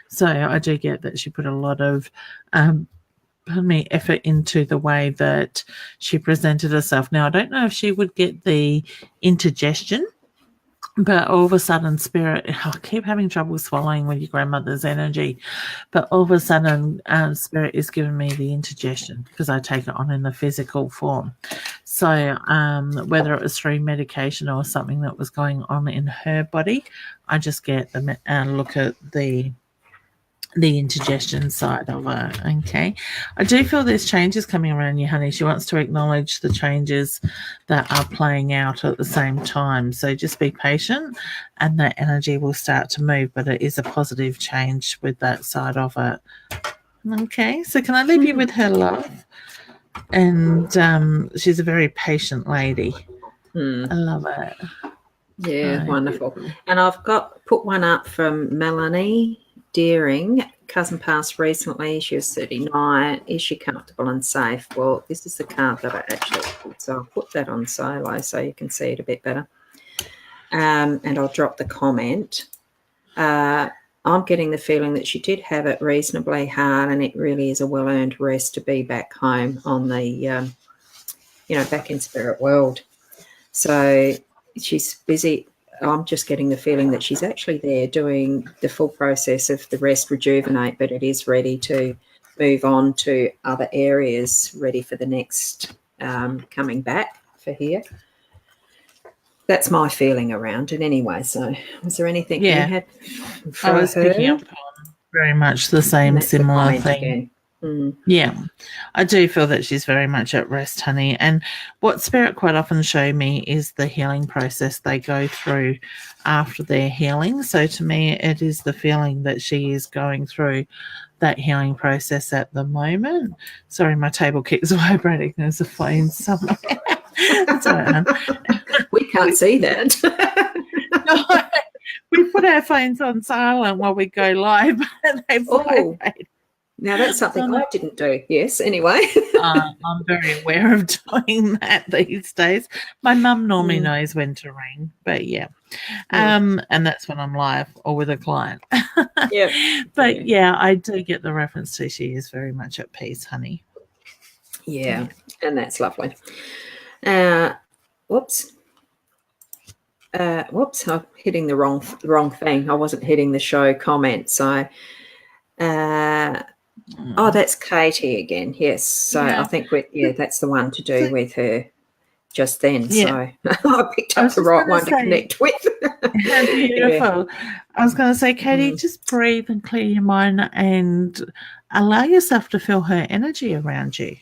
So I do get that she put a lot of effort into the way that she presented herself. Now, I don't know if she would get the indigestion, but all of a sudden, Spirit, I keep having trouble swallowing with your grandmother's energy, but all of a sudden, Spirit is giving me the indigestion because I take it on in the physical form. So whether it was through medication or something that was going on in her body, I just get the look at the indigestion side of it. Okay, I do feel there's changes coming around you, honey. She wants to acknowledge the changes that are playing out at the same time, so just be patient and that energy will start to move, but it is a positive change with that side of it. Okay, so can I leave you with her love? And she's a very patient lady. I love it. Yeah, wonderful. And I've put one up from Melanie Deering. Cousin passed recently. She was 39. Is she comfortable and safe? Well, this is the card that I actually put, so I'll put that on solo so you can see it a bit better. And I'll drop the comment. I'm getting the feeling that she did have it reasonably hard, and it really is a well-earned rest to be back home on the, back in spirit world. So she's busy. I'm just getting the feeling that she's actually there doing the full process of the rest, rejuvenate, but it is ready to move on to other areas, ready for the next coming back for here. That's my feeling around it anyway. So was there anything you had for I was picking up on very much the same similar thing. Again. Yeah, I do feel that she's very much at rest, honey. And what Spirit quite often show me is the healing process they go through after their healing. So to me, it is the feeling that she is going through that healing process at the moment. Sorry, my table keeps vibrating. There's a phone somewhere. We can't see that. No, we put our phones on silent while we go live, and they vibrate. Now, that's something I didn't do. Yes, anyway. I'm very aware of doing that these days. My mum normally knows when to ring, but yeah. And that's when I'm live or with a client. But I do get the reference to she is very much at peace, honey. Yeah, and that's lovely. Whoops, I'm hitting the wrong thing. I wasn't hitting the show comment, so... that's Katie again. Yes. So I think that's the one to do with her just then. Yeah. So I picked up the right one to connect with. Beautiful. I was going to say, Katie, just breathe and clear your mind and allow yourself to feel her energy around you.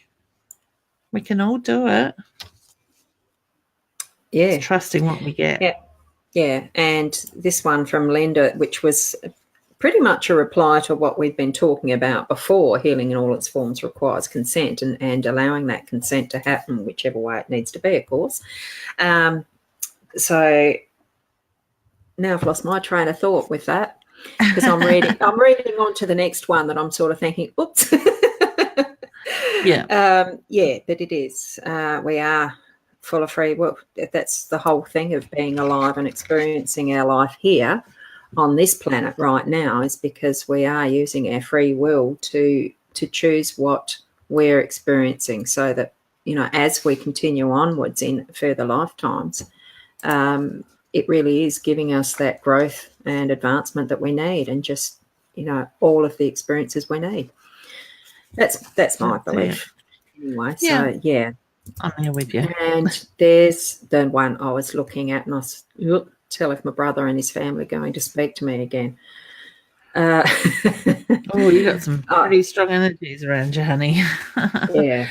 We can all do it. Yeah. Just trusting what we get. Yeah. Yeah. And this one from Linda, which was pretty much a reply to what we've been talking about before. Healing in all its forms requires consent, and allowing that consent to happen whichever way it needs to be, of course. So now I've lost my train of thought with that, because I'm reading on to the next one that I'm sort of thinking, oops. But it is. We are full of free will. That's the whole thing of being alive and experiencing our life here on this planet right now, is because we are using our free will to choose what we're experiencing, so that, as we continue onwards in further lifetimes, it really is giving us that growth and advancement that we need, and just, all of the experiences we need. That's my belief. Anyway, so I'm here with you. And there's the one I was looking at, and I was tell if my brother and his family are going to speak to me again. You got some pretty strong energies around you, honey. Yeah.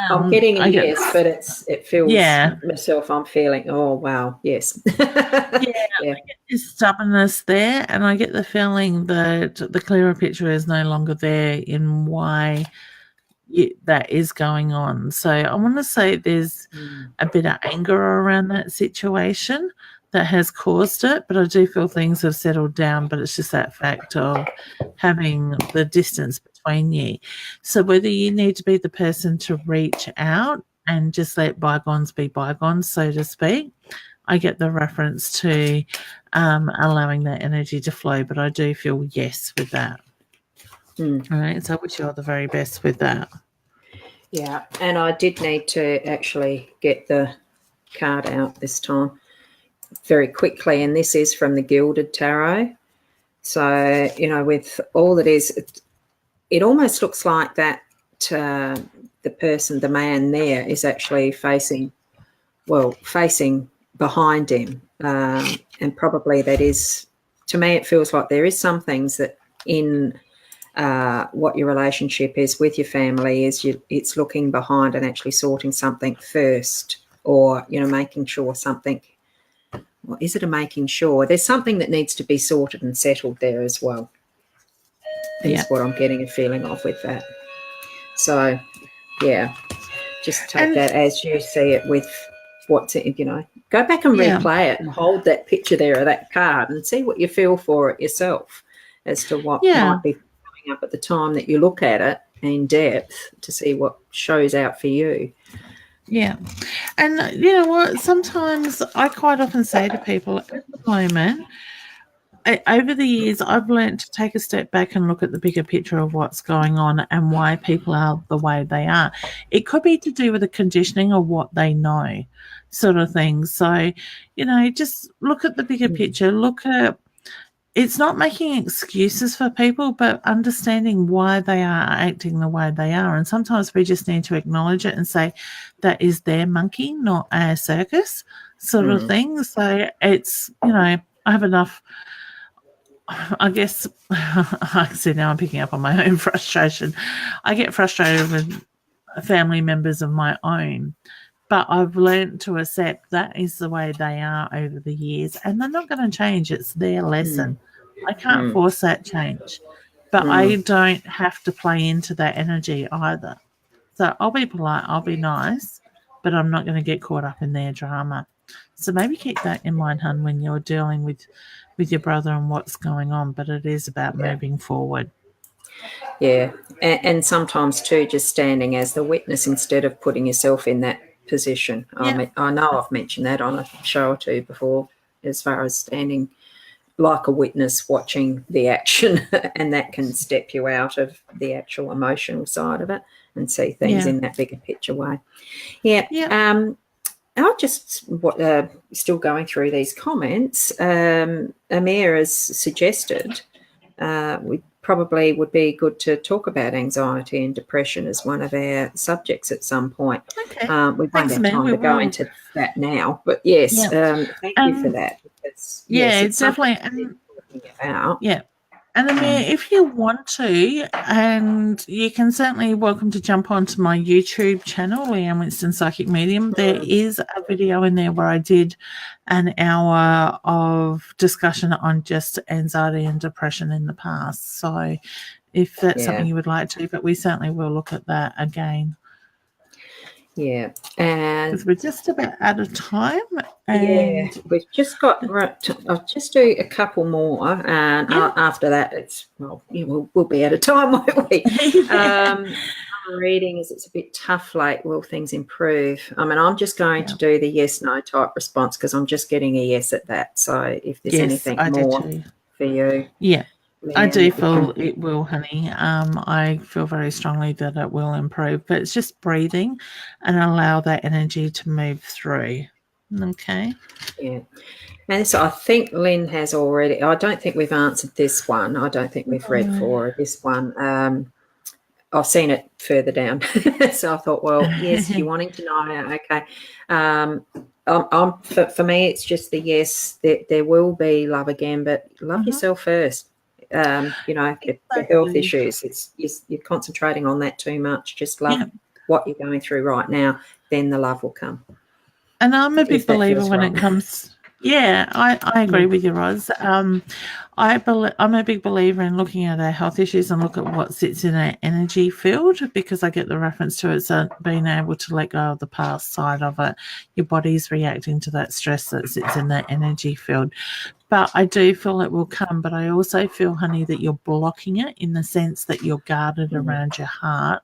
I'm getting a yes, but it feels myself. I'm feeling, oh wow, yes. I get this stubbornness there, and I get the feeling that the clearer picture is no longer there in why that is going on. So I want to say there's a bit of anger around that situation that has caused it, but I do feel things have settled down, but it's just that fact of having the distance between you. So whether you need to be the person to reach out and just let bygones be bygones, so to speak, I get the reference to allowing that energy to flow, but I do feel yes with that. All right, so I wish you all the very best with that. Yeah, and I did need to actually get the card out this time very quickly, and this is from the Gilded Tarot. So, with all that is, it almost looks like that the person, the man there, is actually facing behind him. And probably that is, to me, it feels like there is some things that in what your relationship is with your family is it's looking behind and actually sorting something first, or, making sure something. Well, is it a making sure? There's something that needs to be sorted and settled there as well. Is what I'm getting a feeling of with that. So, yeah, just take that as you see it with what's it, go back and replay it and hold that picture there of that card and see what you feel for it yourself as to what might be coming up at the time that you look at it in depth to see what shows out for you. Yeah. And you know what? Sometimes I quite often say to people at the moment, over the years, I've learned to take a step back and look at the bigger picture of what's going on and why people are the way they are. It could be to do with the conditioning of what they know, sort of thing. So, just look at the bigger picture. Look at, it's not making excuses for people, but understanding why they are acting the way they are. And sometimes we just need to acknowledge it and say that is their monkey, not our circus, sort of thing. So it's, I have enough. I guess I see now I'm picking up on my own frustration. I get frustrated with family members of my own, but I've learned to accept that is the way they are over the years, and they're not going to change. It's their lesson. I can't force that change, but I don't have to play into that energy either. So I'll be polite, I'll be nice, but I'm not going to get caught up in their drama. So maybe keep that in mind, hun, when you're dealing with your brother and what's going on, but it is about moving forward. Yeah, and sometimes too, just standing as the witness instead of putting yourself in that position. I know I've mentioned that on a show or two before, as far as standing like a witness watching the action, and that can step you out of the actual emotional side of it and see things in that bigger picture way. I just still going through these comments. Amir has suggested we probably would be good to talk about anxiety and depression as one of our subjects at some point. Okay. We won't have time to go into that now, but yes, thank you for that. Because, it's definitely about. Yeah. And Amir, if you want to, and you can certainly welcome to jump onto my YouTube channel, Leanne Winston Psychic Medium. There is a video in there where I did an hour of discussion on just anxiety and depression in the past. So if that's something you would like to, but we certainly will look at that again. Yeah, and because we're just about out of time. And we've just got. I'll just do a couple more, and after that, it's we'll be out of time, won't we? Reading is it's a bit tough. Like, will things improve? I mean, I'm just going to do the yes/no type response because I'm just getting a yes at that. So if there's anything more for you, I do feel it will, honey. I feel very strongly that it will improve, but it's just breathing and allow that energy to move through. Okay. Yeah. And so I think Lynn has already. I don't think we've answered this one. I don't think we've read for this one. I've seen it further down, so I thought, well, yes, you're wanting to know. Okay. For me, it's just the yes. There will be love again, but love yourself first. For health issues, you're concentrating on that too much. Just love what you're going through right now, then the love will come. And I'm a big believer when it comes. Yeah, I agree with you, Roz. I'm a big believer in looking at our health issues and look at what sits in our energy field, because I get the reference to it, so being able to let go of the past side of it. Your body's reacting to that stress that sits in that energy field. But I do feel it will come, but I also feel, honey, that you're blocking it in the sense that you're guarded around your heart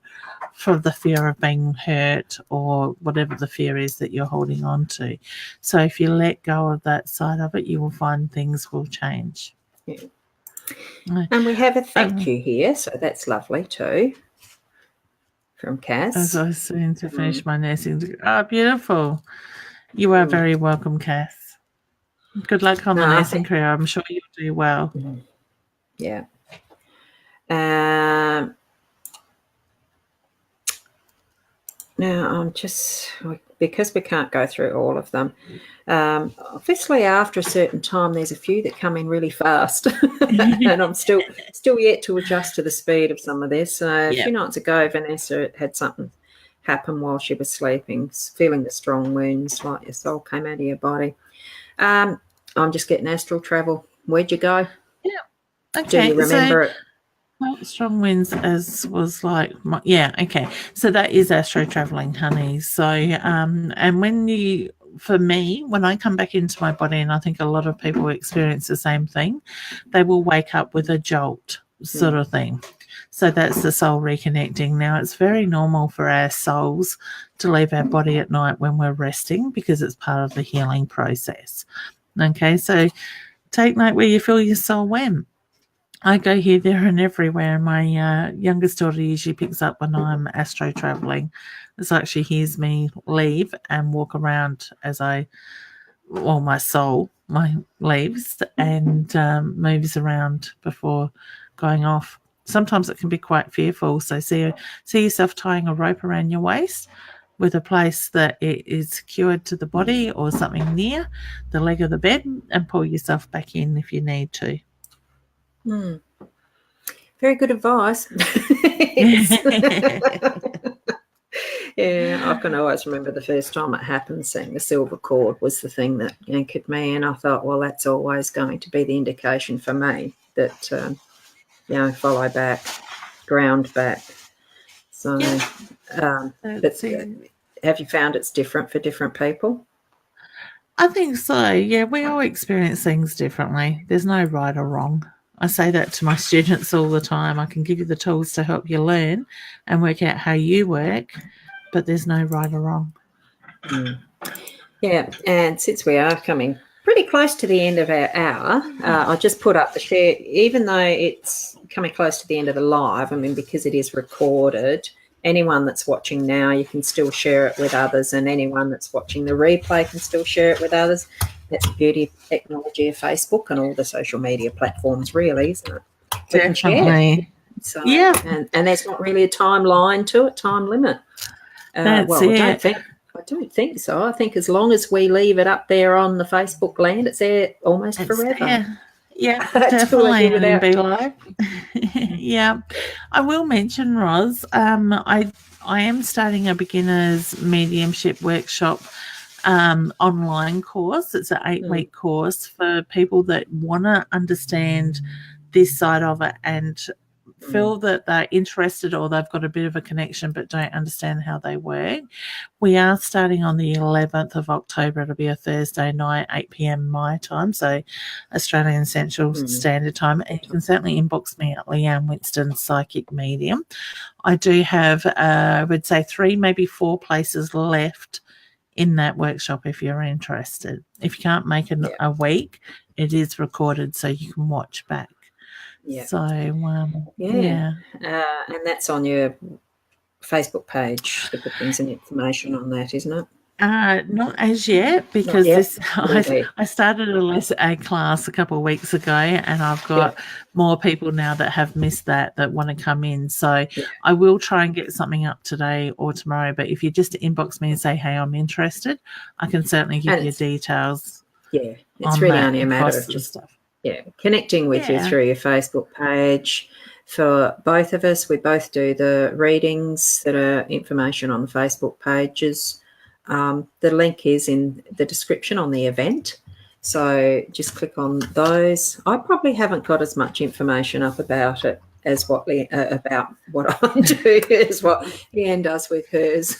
for the fear of being hurt or whatever the fear is that you're holding on to. So if you let go of that side of it, you will find things will change. Yeah. And we have a thank you here, so that's lovely too, from Cass. As I soon to finish my nursing. Oh, beautiful. You are very welcome, Cass. Good luck on the nursing career. I'm sure you'll do well. Yeah. Now, I'm just, because we can't go through all of them, obviously after a certain time, there's a few that come in really fast. And I'm still yet to adjust to the speed of some of this. A few nights ago, Vanessa had something happen while she was sleeping, feeling the strong wounds, like your soul came out of your body. I'm just getting astral travel. Where'd you go? Yeah. Okay. Do you remember it? Strong winds as was like, okay. So that is astro traveling, honey. So, and for me, when I come back into my body, and I think a lot of people experience the same thing, they will wake up with a jolt sort of thing. So that's the soul reconnecting. Now, it's very normal for our souls to leave our body at night when we're resting, because it's part of the healing process. Okay, so take note where you feel your soul went. I go here, there, and everywhere. My youngest daughter usually picks up when I'm astro traveling. So actually hears me leave and walk around as my soul leaves and moves around before going off. Sometimes it can be quite fearful. So see yourself tying a rope around your waist with a place that it is secured to the body or something near the leg of the bed, and pull yourself back in if you need to. Very good advice. Yeah, I can always remember the first time it happened, seeing the silver cord was the thing that anchored me, and I thought, well, that's always going to be the indication for me that, follow back, ground back. So, have you found it's different for different people? I think so. Yeah, we all experience things differently. There's no right or wrong. I say that to my students all the time. I can give you the tools to help you learn and work out how you work, but there's no right or wrong. Yeah, and since we are coming pretty close to the end of our hour, I just put up the share, even though it's coming close to the end of the live, because it is recorded, anyone that's watching now, you can still share it with others, and anyone that's watching the replay can still share it with others. That's the beauty of technology of Facebook and all the social media platforms, really, isn't it? Definitely. So, and there's not really a timeline to it, time limit. I don't think so. I think as long as we leave it up there on the Facebook land, it's there almost forever. Yeah, definitely. Be live. Yeah, I will mention, Roz. I am starting a beginner's mediumship workshop online course. It's an 8-week course for people that want to understand this side of it and feel that they're interested or they've got a bit of a connection but don't understand how they work. We are starting on the 11th of October. It'll be a Thursday night, 8 p.m. my time, so Australian Central Standard Time. And you can certainly inbox me at Leanne Winston Psychic Medium. I do have, I would say 3, maybe 4 places left in that workshop if you're interested. If you can't make it a week, it is recorded so you can watch back. Yeah. So, and that's on your Facebook page, the bookings and information on that, isn't it? Not as yet, because I started a class a couple of weeks ago, and I've got more people now that have missed that want to come in. So I will try and get something up today or tomorrow. But if you just inbox me and say, hey, I'm interested, I can certainly give you details. Yeah, it's really only a matter of just connecting with you through your Facebook page, for both of us. We both do the readings that are information on the Facebook pages. The link is in the description on the event. So just click on those. I probably haven't got as much information up about it as what about what I do as what Leanne does with hers.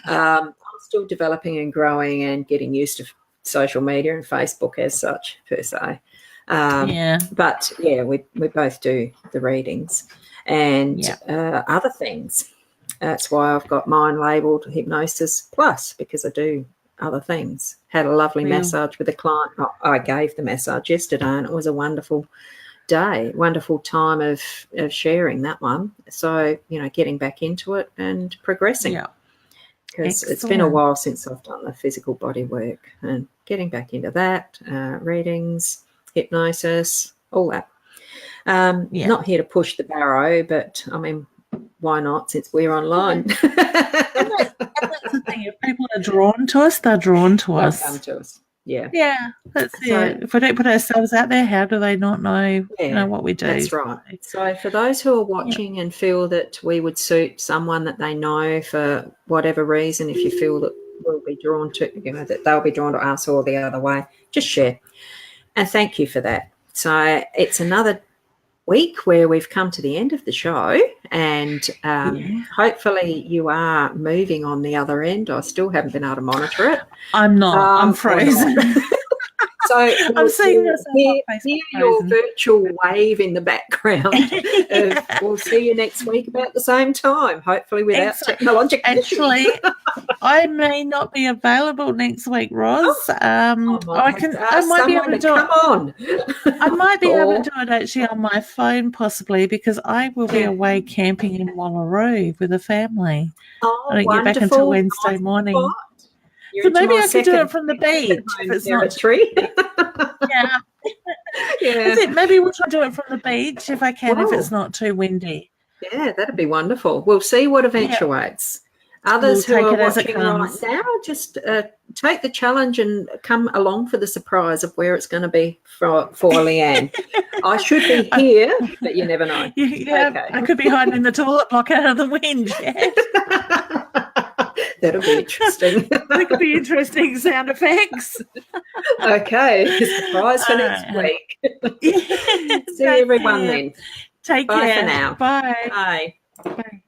I'm still developing and growing and getting used to social media and Facebook as such, per se. But yeah, we both do the readings and other things. That's why I've got mine labelled Hypnosis Plus, because I do other things. Had a lovely massage with a client. I gave the massage yesterday, and it was a wonderful day, wonderful time of sharing that one. So, getting back into it and progressing. Yeah. Because it's been a while since I've done the physical body work, and getting back into that, readings, hypnosis, all that. Not here to push the barrow, but I mean, why not, since we're online? And that's the thing. If people are drawn to us, they're drawn to us. They'll come to us. Yeah. Yeah, that's it. If we don't put ourselves out there, how do they not know, what we do? That's right. So for those who are watching and feel that we would suit someone that they know for whatever reason, if you feel that we'll be drawn to, that they'll be drawn to us or the other way, just share. And thank you for that. So it's another week where we've come to the end of the show, and hopefully you are moving on the other end. I still haven't been able to monitor it. I'm not. I'm frozen. So I'm seeing your virtual wave in the background. We'll see you next week about the same time, hopefully without technological Actually, I may not be available next week, Roz. I might be able to do it. I might be able to do it actually on my phone, possibly, because I will be away camping in Wallaroo with a family. I don't get back until Wednesday morning. So maybe I could do it from the beach if it's not tree. Maybe we'll try to do it from the beach if I can, if it's not too windy. Yeah, that'd be wonderful. We'll see what eventuates. Others who are watching right now, just take the challenge and come along for the surprise of where it's going to be for Leanne. I should be here, but you never know. I could be hiding in the toilet block out of the wind. That'll be interesting. That could be interesting sound effects. Okay, surprise for next week. See everyone then. Take care. Bye for now. Bye. Bye.